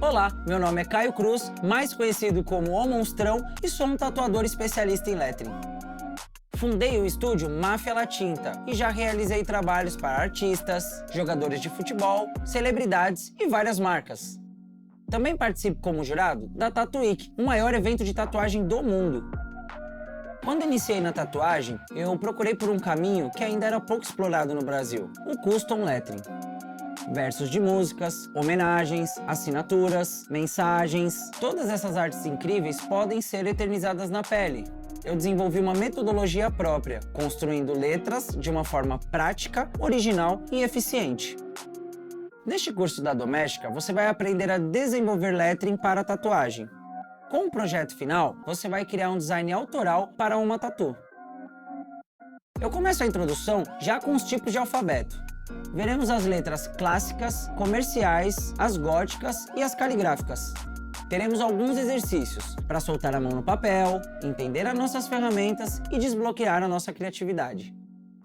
Olá, meu nome é Caio Cruz, mais conhecido como O Monstrão, e sou um tatuador especialista em lettering. Fundei o estúdio Máfia La Tinta e já realizei trabalhos para artistas, jogadores de futebol, celebridades e várias marcas. Também participo como jurado da Tattoo Week, o maior evento de tatuagem do mundo. Quando iniciei na tatuagem, eu procurei por um caminho que ainda era pouco explorado no Brasil, o Custom Lettering. Versos de músicas, homenagens, assinaturas, mensagens, todas essas artes incríveis podem ser eternizadas na pele. Eu desenvolvi uma metodologia própria, construindo letras de uma forma prática, original e eficiente. Neste curso da Doméstica, você vai aprender a desenvolver lettering para a tatuagem. Com o projeto final, você vai criar um design autoral para uma tatu. Eu começo a introdução já com os tipos de alfabeto. Veremos as letras clássicas, comerciais, as góticas e as caligráficas. Teremos alguns exercícios para soltar a mão no papel, entender as nossas ferramentas e desbloquear a nossa criatividade.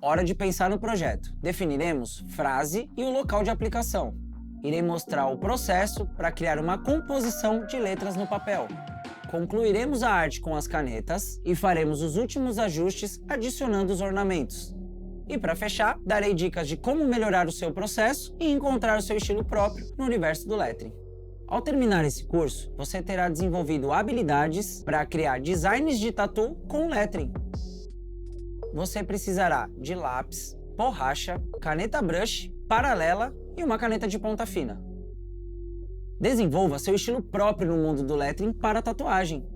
Hora de pensar no projeto. Definiremos frase e o local de aplicação. Irei mostrar o processo para criar uma composição de letras no papel. Concluiremos a arte com as canetas e faremos os últimos ajustes adicionando os ornamentos. E para fechar, darei dicas de como melhorar o seu processo e encontrar o seu estilo próprio no universo do lettering. Ao terminar esse curso, você terá desenvolvido habilidades para criar designs de tatu com lettering. Você precisará de lápis, borracha, caneta brush, paralela e uma caneta de ponta fina. Desenvolva seu estilo próprio no mundo do lettering para a tatuagem.